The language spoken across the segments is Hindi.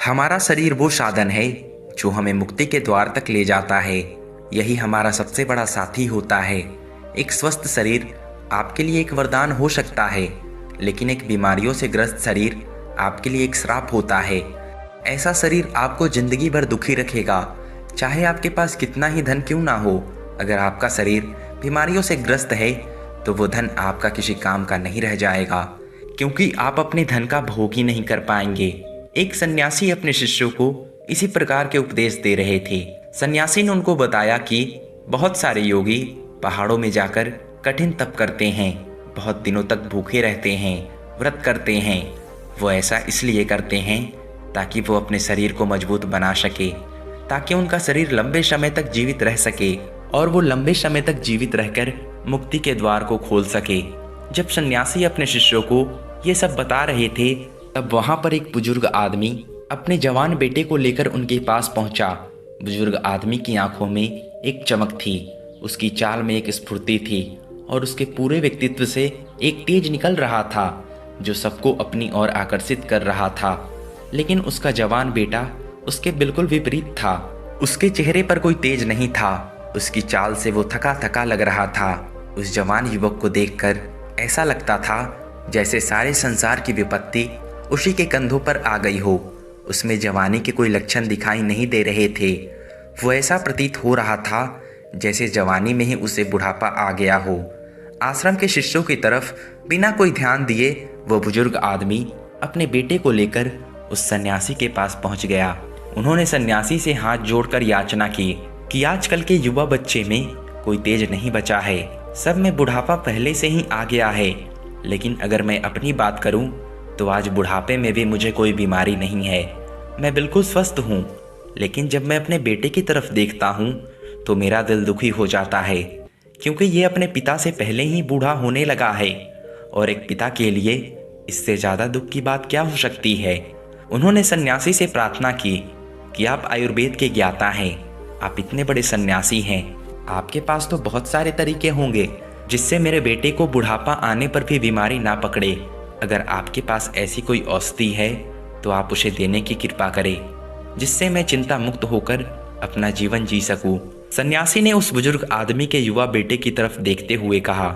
हमारा शरीर वो साधन है जो हमें मुक्ति के द्वार तक ले जाता है। यही हमारा सबसे बड़ा साथी होता है। एक स्वस्थ शरीर आपके लिए एक वरदान हो सकता है, लेकिन एक बीमारियों से ग्रस्त शरीर आपके लिए एक श्राप होता है। ऐसा शरीर आपको जिंदगी भर दुखी रखेगा, चाहे आपके पास कितना ही धन क्यों ना हो। अगर आपका शरीर बीमारियों से ग्रस्त है तो वो धन आपका किसी काम का नहीं रह जाएगा, क्योंकि आप अपने धन का भोग ही नहीं कर पाएंगे। एक सन्यासी अपने शिष्यों को इसी प्रकार के उपदेश दे रहे थे। सन्यासी ने उनको बताया कि बहुत सारे योगी पहाड़ों में जाकर कठिन तप करते हैं, बहुत दिनों तक भूखे रहते हैं, व्रत करते हैं। वो ऐसा इसलिए करते हैं ताकि वो अपने शरीर को मजबूत बना सके, ताकि उनका शरीर लंबे समय तक जीवित रह सके और वो लंबे समय तक जीवित रहकर मुक्ति के द्वार को खोल सके। जब सन्यासी अपने शिष्यों को ये सब बता रहे थे, तब वहाँ पर एक बुजुर्ग आदमी अपने जवान बेटे को लेकर उनके पास पहुँचा। बुजुर्ग आदमी की आंखों में एक चमक थी, उसकी चाल में एक स्फूर्ति थी और उसके पूरे व्यक्तित्व से एक तेज निकल रहा था जो सबको अपनी ओर आकर्षित कर रहा था। लेकिन उसका जवान बेटा उसके बिल्कुल विपरीत था। उसके चेहरे पर कोई तेज नहीं था, उसकी चाल से वो थका थका लग रहा था। उस जवान युवक को देखकर ऐसा लगता था जैसे सारे संसार की विपत्ति उसी के कंधों पर आ गई हो। उसमें जवानी के कोई लक्षण दिखाई नहीं दे रहे थे। वो ऐसा प्रतीत हो रहा था जैसे जवानी में ही उसे बुढ़ापा आ गया हो। आश्रम के शिष्यों की तरफ बिना कोई ध्यान दिए वो बुजुर्ग आदमी अपने बेटे को लेकर उस सन्यासी के पास पहुंच गया। उन्होंने सन्यासी से हाथ जोड़कर याचना की कि आजकल के युवा बच्चे में कोई तेज नहीं बचा है, सब में बुढ़ापा पहले से ही आ गया है। लेकिन अगर मैं अपनी बात करूं तो आज बुढ़ापे में भी मुझे कोई बीमारी नहीं है, मैं बिल्कुल स्वस्थ हूं। लेकिन जब मैं अपने बेटे की तरफ देखता हूं तो मेरा दिल दुखी हो जाता है, क्योंकि ये अपने पिता से पहले ही बूढ़ा होने लगा है और एक पिता के लिए इससे ज़्यादा दुख की बात क्या हो सकती है। उन्होंने सन्यासी से प्रार्थना की कि आप आयुर्वेद के ज्ञाता हैं, आप इतने बड़े सन्यासी हैं, आपके पास तो बहुत सारे तरीके होंगे जिससे मेरे बेटे को बुढ़ापा आने पर भी बीमारी ना पकड़े। अगर आपके पास ऐसी कोई औषधि है तो आप उसे देने की कृपा करें, जिससे मैं चिंता मुक्त होकर अपना जीवन जी सकूं। सन्यासी ने उस बुजुर्ग आदमी के युवा बेटे की तरफ देखते हुए कहा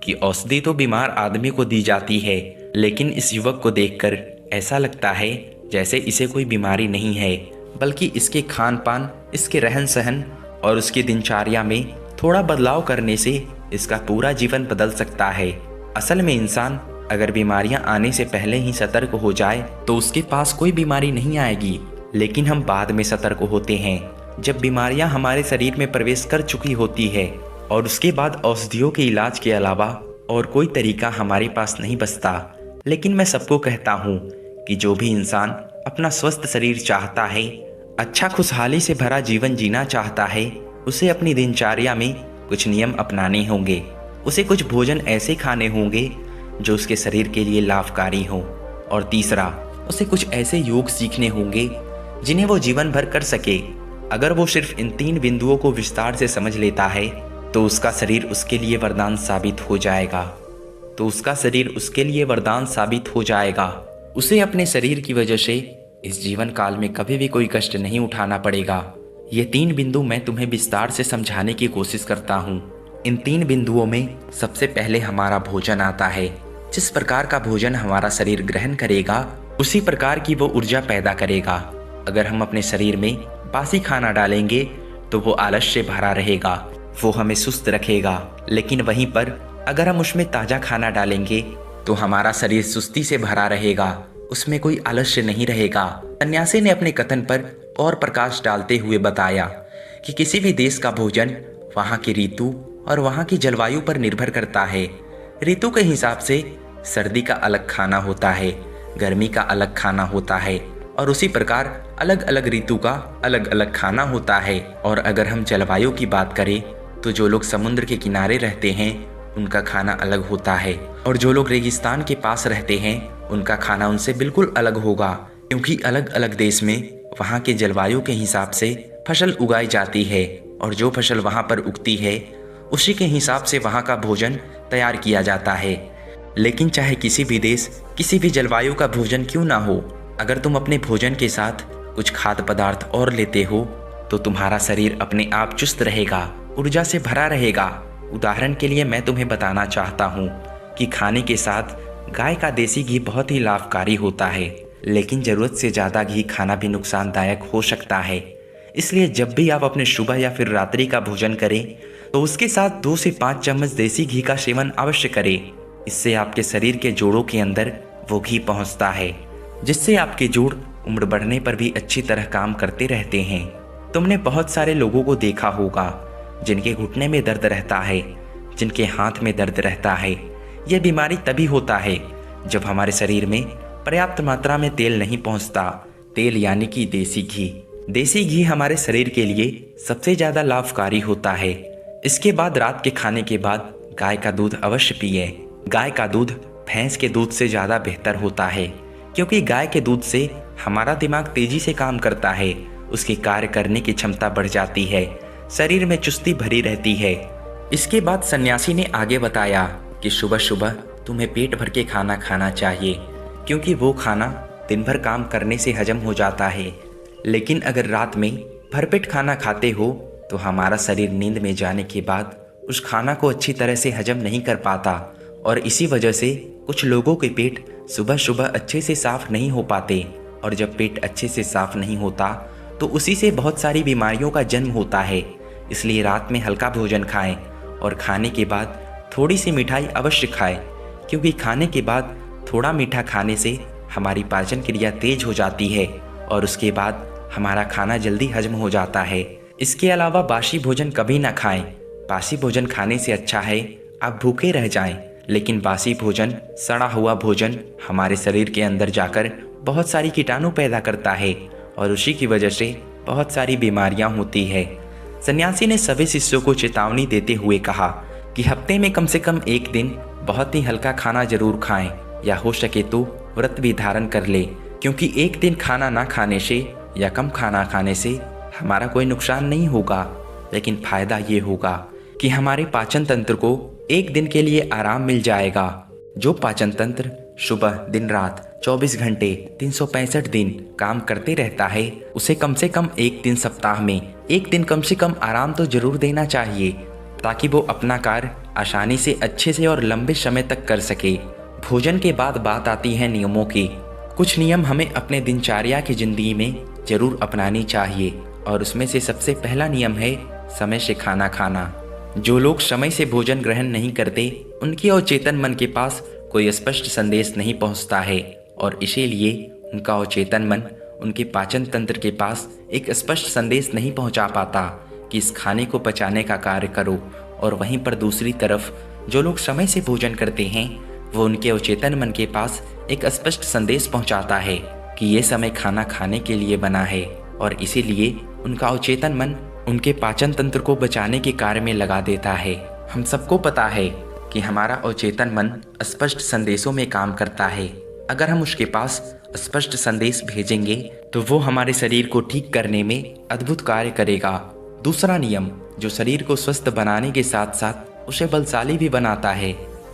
कि औषधि तो बीमार आदमी को दी जाती है, लेकिन इस युवक को देखकर ऐसा लगता है जैसे इसे कोई बीमारी नहीं है, बल्कि इसके खान पान, इसके रहन सहन और उसकी दिनचर्या में थोड़ा बदलाव करने से इसका पूरा जीवन बदल सकता है। असल में इंसान अगर बीमारियां आने से पहले ही सतर्क हो जाए तो उसके पास कोई बीमारी नहीं आएगी। लेकिन हम बाद में सतर्क होते हैं, जब बीमारियां हमारे शरीर में प्रवेश कर चुकी होती है और उसके बाद औषधियों के इलाज के अलावा और कोई तरीका हमारे पास नहीं बचता। लेकिन मैं सबको कहता हूँ कि जो भी इंसान अपना स्वस्थ शरीर चाहता है, अच्छा खुशहाली से भरा जीवन जीना चाहता है, उसे अपनी दिनचर्या में कुछ नियम अपनाने होंगे। उसे कुछ भोजन ऐसे खाने होंगे जो उसके शरीर के लिए लाभकारी हो। और तीसरा, उसे कुछ ऐसे योग सीखने होंगे जिन्हें वो जीवन भर कर सके। अगर वो सिर्फ इन 3 बिंदुओं को विस्तार से समझ लेता है तो उसका शरीर उसके लिए वरदान साबित हो जाएगा। उसे अपने शरीर की वजह से इस जीवन काल में कभी भी कोई कष्ट नहीं उठाना पड़ेगा। ये 3 बिंदु मैं तुम्हें विस्तार से समझाने की कोशिश करता हूँ। इन 3 बिंदुओं में सबसे पहले हमारा भोजन आता है। जिस प्रकार का भोजन हमारा शरीर ग्रहण करेगा, उसी प्रकार की वो ऊर्जा पैदा करेगा। अगर हम अपने शरीर में बासी खाना डालेंगे तो वो आलस्य से भरा रहेगा, वो हमें सुस्त रखेगा। लेकिन वहीं पर अगर हम उसमें ताज़ा खाना डालेंगे तो हमारा शरीर सुस्ती से भरा रहेगा, उसमें कोई आलस्य नहीं रहेगा। सन्यासी ने अपने कथन पर और प्रकाश डालते हुए बताया कि किसी भी देश का भोजन वहाँ की ऋतु और वहाँ की जलवायु पर निर्भर करता है। ऋतु के हिसाब से सर्दी का अलग खाना होता है, गर्मी का अलग खाना होता है और उसी प्रकार अलग अलग ऋतु का अलग अलग खाना होता है। और अगर हम जलवायु की बात करें तो जो लोग समुद्र के किनारे रहते हैं उनका खाना अलग होता है, और जो लोग रेगिस्तान के पास रहते हैं उनका खाना उनसे बिल्कुल अलग होगा, क्योंकि अलग अलग देश में वहाँ के जलवायु के हिसाब से फसल उगाई जाती है और जो फसल वहाँ पर उगती है उसी के हिसाब से वहाँ का भोजन तैयार किया जाता है। लेकिन चाहे किसी भी देश, किसी भी जलवायु का भोजन क्यों ना हो, अगर तुम अपने भोजन के साथ कुछ खाद्य पदार्थ और लेते हो तो तुम्हारा शरीर अपने आप चुस्त रहेगा, ऊर्जा से भरा रहेगा। उदाहरण के लिए मैं तुम्हें बताना चाहता हूँ कि खाने के साथ गाय का देसी घी बहुत ही लाभकारी होता है, लेकिन ज़रूरत से ज़्यादा घी खाना भी नुकसानदायक हो सकता है। इसलिए जब भी आप अपने सुबह या फिर रात्रि का भोजन करें तो उसके साथ 2 से 5 चम्मच देसी घी का सेवन अवश्य करें। इससे आपके शरीर के जोड़ों के अंदर वो घी पहुंचता है, जिससे आपके जोड़ उम्र बढ़ने पर भी अच्छी तरह काम करते रहते हैं। तुमने बहुत सारे लोगों को देखा होगा जिनके घुटने में दर्द रहता है, जिनके हाथ में दर्द रहता है। यह बीमारी तभी होता है जब हमारे शरीर में पर्याप्त मात्रा में तेल नहीं पहुंचता। तेल यानी कि देसी घी। देसी घी हमारे शरीर के लिए सबसे ज़्यादा लाभकारी होता है। इसके बाद रात के खाने के बाद गाय का दूध अवश्य पिए। गाय का दूध भैंस के दूध से ज़्यादा बेहतर होता है, क्योंकि गाय के दूध से हमारा दिमाग तेजी से काम करता है, उसकी कार्य करने की क्षमता बढ़ जाती है, शरीर में चुस्ती भरी रहती है। इसके बाद सन्यासी ने आगे बताया कि सुबह सुबह तुम्हें पेट भर के खाना खाना चाहिए, क्योंकि वो खाना दिन भर काम करने से हजम हो जाता है। लेकिन अगर रात में भरपेट खाना खाते हो तो हमारा शरीर नींद में जाने के बाद उस खाना को अच्छी तरह से हजम नहीं कर पाता, और इसी वजह से कुछ लोगों के पेट सुबह सुबह अच्छे से साफ नहीं हो पाते। और जब पेट अच्छे से साफ नहीं होता तो उसी से बहुत सारी बीमारियों का जन्म होता है। इसलिए रात में हल्का भोजन खाएं और खाने के बाद थोड़ी सी मिठाई अवश्य खाएं, क्योंकि खाने के बाद थोड़ा मीठा खाने से हमारी पाचन क्रिया तेज हो जाती है और उसके बाद हमारा खाना जल्दी हजम हो जाता है। इसके अलावा बासी भोजन कभी ना खाएं। बासी भोजन खाने से अच्छा है आप भूखे रह जाएं, लेकिन बासी भोजन, सड़ा हुआ भोजन हमारे शरीर के अंदर जाकर बहुत सारी कीटाणु पैदा करता है और उसी की वजह से बहुत सारी बीमारियां होती है। सन्यासी ने सभी शिष्यों को चेतावनी देते हुए कहा कि हफ्ते में कम से कम एक दिन बहुत ही हल्का खाना जरूर खाएं, या हो सके तो व्रत भी धारण कर ले, क्योंकि एक दिन खाना ना खाने से या कम खाना खाने से हमारा कोई नुकसान नहीं होगा, लेकिन फायदा ये होगा कि हमारे पाचन तंत्र को एक दिन के लिए आराम मिल जाएगा। जो पाचन तंत्र सुबह दिन रात 24 घंटे 365 दिन काम करते रहता है, उसे कम से कम एक दिन सप्ताह में एक दिन कम से कम आराम तो जरूर देना चाहिए, ताकि वो अपना कार्य आसानी से, अच्छे से और लंबे समय तक कर सके। भोजन के बाद बात आती है नियमों की। कुछ नियम हमें अपने दिनचर्या की जिंदगी में जरूर अपनानी चाहिए, और उसमें से सबसे पहला नियम है समय से खाना खाना। जो लोग समय से भोजन ग्रहण नहीं करते, उनके अवचेतन मन के पास कोई स्पष्ट संदेश नहीं पहुंचता है, और इसीलिए उनका अवचेतन मन उनके पाचन तंत्र के पास एक स्पष्ट संदेश नहीं पहुंचा पाता कि इस खाने को पचाने का कार्य करो। और वहीं पर दूसरी तरफ जो लोग समय से भोजन करते हैं, वो उनके अवचेतन मन के पास एक स्पष्ट संदेश पहुंचाता है कि ये समय खाना खाने के लिए बना है, और इसीलिए उनका अवचेतन मन उनके पाचन तंत्र को बचाने के कार्य में लगा देता है। हम सबको पता है कि हमारा अवचेतन मन स्पष्ट संदेशों में काम करता है। अगर हम उसके पास स्पष्ट संदेश भेजेंगे तो वो हमारे शरीर को ठीक करने में अद्भुत कार्य करेगा। दूसरा नियम जो शरीर को स्वस्थ बनाने के साथ साथ उसे बलशाली भी बनाता है,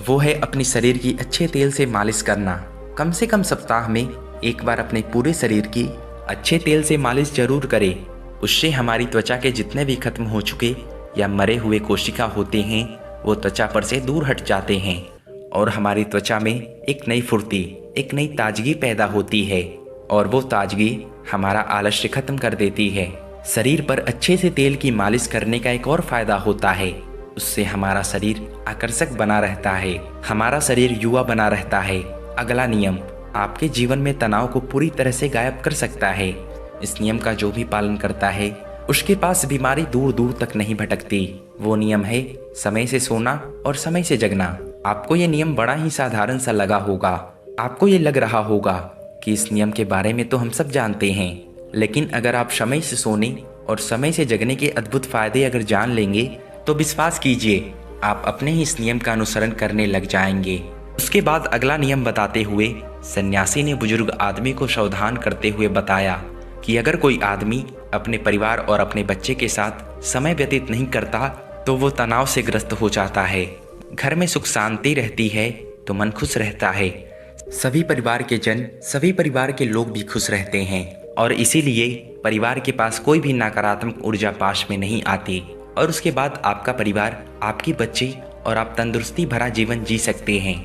वो है अपने शरीर की अच्छे तेल से मालिश करना। कम से कम सप्ताह में एक बार अपने पूरे शरीर की अच्छे तेल से मालिश जरूर करें। उससे हमारी त्वचा के जितने भी खत्म हो चुके या मरे हुए कोशिका होते हैं, वो त्वचा पर से दूर हट जाते हैं, और हमारी त्वचा में एक नई फुर्ती, एक नई ताजगी पैदा होती है, और वो ताजगी हमारा आलस्य खत्म कर देती है। शरीर पर अच्छे से तेल की मालिश करने का एक और फायदा होता है, उससे हमारा शरीर आकर्षक बना रहता है, हमारा शरीर युवा बना रहता है। अगला नियम आपके जीवन में तनाव को पूरी तरह से गायब कर सकता है। इस नियम का जो भी पालन करता है उसके पास बीमारी दूर दूर तक नहीं भटकती। वो नियम है समय से सोना और समय से जगना। आपको ये नियम बड़ा ही साधारण सा लगा होगा। आपको ये लग रहा होगा कि इस नियम के बारे में तो हम सब जानते हैं, लेकिन अगर आप समय से सोने और समय से जगने के अद्भुत फायदे अगर जान लेंगे तो विश्वास कीजिए आप अपने ही इस नियम का अनुसरण करने लग जाएंगे। उसके बाद अगला नियम बताते हुए सन्यासी ने बुजुर्ग आदमी को सावधान करते हुए बताया कि अगर कोई आदमी अपने परिवार और अपने बच्चे के साथ समय व्यतीत नहीं करता तो वो तनाव से ग्रस्त हो जाता है। घर में सुख शांति रहती है तो मन खुश रहता है। सभी परिवार के जन, सभी परिवार के लोग भी खुश रहते हैं और इसीलिए परिवार के पास कोई भी नकारात्मक ऊर्जा पास में नहीं आती और उसके बाद आपका परिवार, आपकी बच्ची और आप तंदुरुस्ती भरा जीवन जी सकते हैं।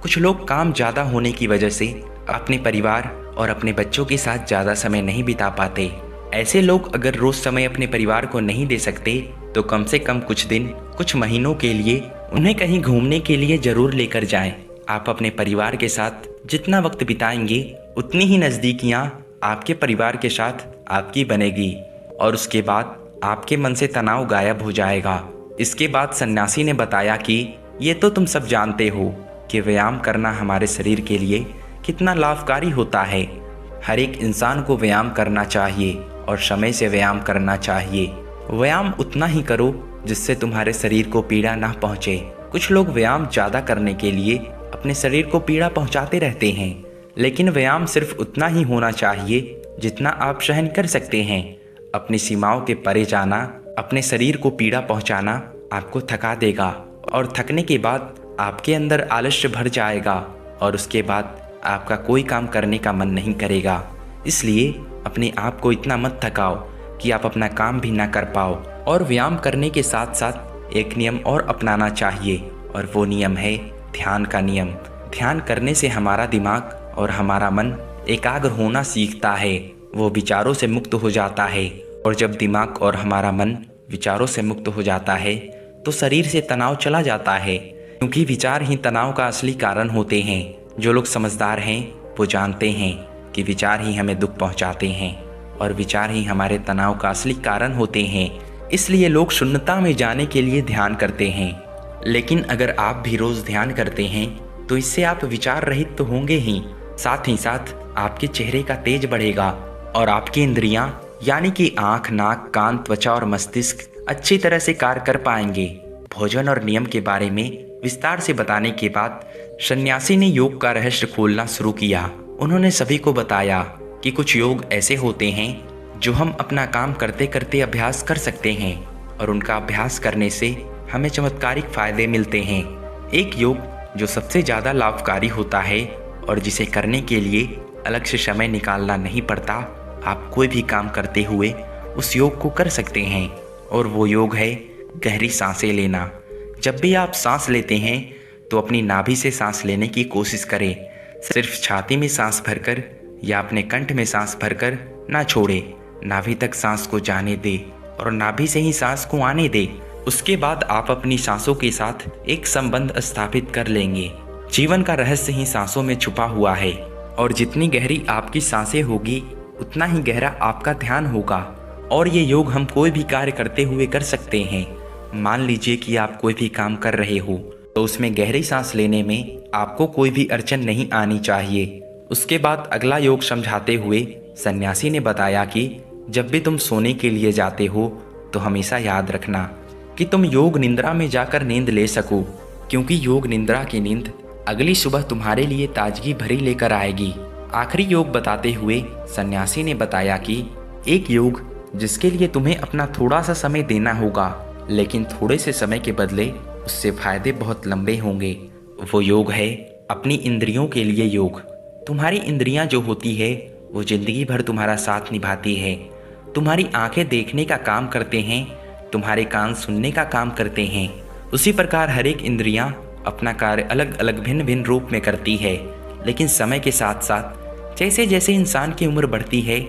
कुछ लोग काम ज़्यादा होने की वजह से अपने परिवार और अपने बच्चों के साथ ज़्यादा समय नहीं बिता पाते। ऐसे लोग अगर रोज़ समय अपने परिवार को नहीं दे सकते तो कम से कम कुछ दिन, कुछ महीनों के लिए उन्हें कहीं घूमने के लिए ज़रूर लेकर जाएं। आप अपने परिवार के साथ जितना वक्त बिताएंगे उतनी ही नज़दीकियाँ आपके परिवार के साथ आपकी बनेगी और उसके बाद आपके मन से तनाव गायब हो जाएगा। इसके बाद सन्यासी ने बताया कि ये तो तुम सब जानते हो कि व्यायाम करना हमारे शरीर के लिए कितना लाभकारी होता है। हर एक इंसान को व्यायाम करना चाहिए और समय से व्यायाम करना चाहिए। व्यायाम उतना ही करो जिससे तुम्हारे शरीर को पीड़ा ना पहुँचे। कुछ लोग व्यायाम ज़्यादा करने के लिए अपने शरीर को पीड़ा पहुँचाते रहते हैं, लेकिन व्यायाम सिर्फ उतना ही होना चाहिए जितना आप सहन कर सकते हैं। अपनी सीमाओं के परे जाना, अपने शरीर को पीड़ा पहुँचाना आपको थका देगा और थकने के बाद आपके अंदर आलस्य भर जाएगा और उसके बाद आपका कोई काम करने का मन नहीं करेगा। इसलिए अपने आप को इतना मत थकाओ कि आप अपना काम भी ना कर पाओ। और व्यायाम करने के साथ साथ एक नियम और अपनाना चाहिए और वो नियम है ध्यान का नियम। ध्यान करने से हमारा दिमाग और हमारा मन एकाग्र होना सीखता है, वो विचारों से मुक्त हो जाता है और जब दिमाग और हमारा मन विचारों से मुक्त हो जाता है तो शरीर से तनाव चला जाता है, क्योंकि विचार ही तनाव का असली कारण होते हैं। जो लोग समझदार हैं वो जानते हैं कि विचार ही हमें दुख पहुंचाते हैं और विचार ही हमारे तनाव का असली कारण होते हैं। इसलिए लोग शून्यता में जाने के लिए ध्यान करते हैं। लेकिन अगर आप भी रोज़ ध्यान करते हैं तो इससे आप विचार रहित तो होंगे ही साथ आपके चेहरे का तेज बढ़ेगा और आपकी इंद्रियां यानी कि आँख, नाक, कान, त्वचा और मस्तिष्क अच्छी तरह से कार्य कर पाएंगे। भोजन और नियम के बारे में विस्तार से बताने के बाद सन्यासी ने योग का रहस्य खोलना शुरू किया। उन्होंने सभी को बताया कि कुछ योग ऐसे होते हैं जो हम अपना काम करते करते अभ्यास कर सकते हैं और उनका अभ्यास करने से हमें चमत्कारिक फायदे मिलते हैं। एक योग जो सबसे ज़्यादा लाभकारी होता है और जिसे करने के लिए अलग से समय निकालना नहीं पड़ता, आप कोई भी काम करते हुए उस योग को कर सकते हैं और वो योग है गहरी सांसें लेना। जब भी आप सांस लेते हैं तो अपनी नाभि से सांस लेने की कोशिश करें। सिर्फ छाती में सांस भरकर या अपने कंठ में सांस भरकर ना छोड़े, नाभि तक सांस को जाने दे और नाभि से ही सांस को आने दे। उसके बाद आप अपनी सांसों के साथ एक संबंध स्थापित कर लेंगे। जीवन का रहस्य ही सांसों में छुपा हुआ है और जितनी गहरी आपकी सांसें होगी उतना ही गहरा आपका ध्यान होगा। और ये योग हम कोई भी कार्य करते हुए कर सकते हैं। मान लीजिए कि आप कोई भी काम कर रहे हो तो उसमें गहरी सांस लेने में आपको कोई भी अड़चन नहीं आनी चाहिए। उसके बाद अगला योग समझाते हुए सन्यासी ने बताया कि जब भी तुम सोने के लिए जाते हो तो हमेशा याद रखना कि तुम योग निंद्रा में जाकर नींद ले सको, क्योंकि योग निंद्रा की नींद अगली सुबह तुम्हारे लिए ताजगी भरी लेकर आएगी। आखिरी योग बताते हुए सन्यासी ने बताया कि एक योग जिसके लिए तुम्हें अपना थोड़ा सा समय देना होगा, लेकिन थोड़े से समय के बदले उससे फायदे बहुत लंबे होंगे। वो योग है अपनी इंद्रियों के लिए योग। तुम्हारी इंद्रियां जो होती है वो जिंदगी भर तुम्हारा साथ निभाती है। तुम्हारी आंखें देखने का काम करते हैं, तुम्हारे कान सुनने का काम करते हैं। उसी प्रकार हर एक इंद्रियां अपना कार्य अलग अलग भिन्न भिन्न रूप में करती है, लेकिन समय के साथ साथ जैसे जैसे इंसान की उम्र बढ़ती है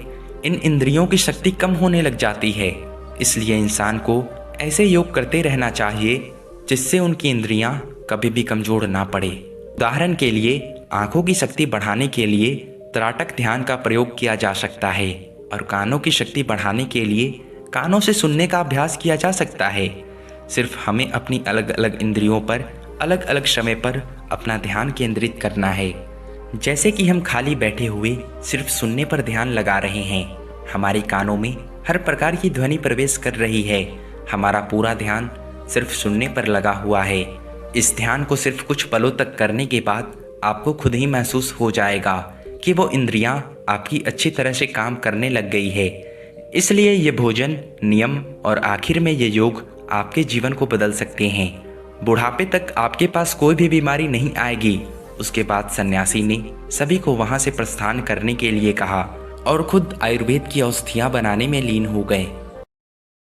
इन इंद्रियों की शक्ति कम होने लग जाती है। इसलिए इंसान को ऐसे योग करते रहना चाहिए जिससे उनकी इंद्रियां कभी भी कमजोर ना पड़े। उदाहरण के लिए आंखों की शक्ति बढ़ाने के लिए त्राटक ध्यान का प्रयोग किया जा सकता है और कानों की शक्ति बढ़ाने के लिए कानों से सुनने का अभ्यास किया जा सकता है। सिर्फ हमें अपनी अलग अलग इंद्रियों पर अलग अलग समय पर अपना ध्यान केंद्रित करना है। जैसे कि हम खाली बैठे हुए सिर्फ सुनने पर ध्यान लगा रहे हैं, हमारे कानों में हर प्रकार की ध्वनि प्रवेश कर रही है, हमारा पूरा ध्यान सिर्फ सुनने पर लगा हुआ है। इस ध्यान को सिर्फ कुछ पलों तक करने के बाद आपको खुद ही महसूस हो जाएगा कि वो इंद्रियां आपकी अच्छी तरह से काम करने लग गई है। इसलिए ये भोजन, नियम और आखिर में ये योग आपके जीवन को बदल सकते हैं। बुढ़ापे तक आपके पास कोई भी बीमारी नहीं आएगी उसके बाद सन्यासी ने सभी को वहां से प्रस्थान करने के लिए कहा और खुद आयुर्वेद की औषधियां बनाने में लीन हो गए।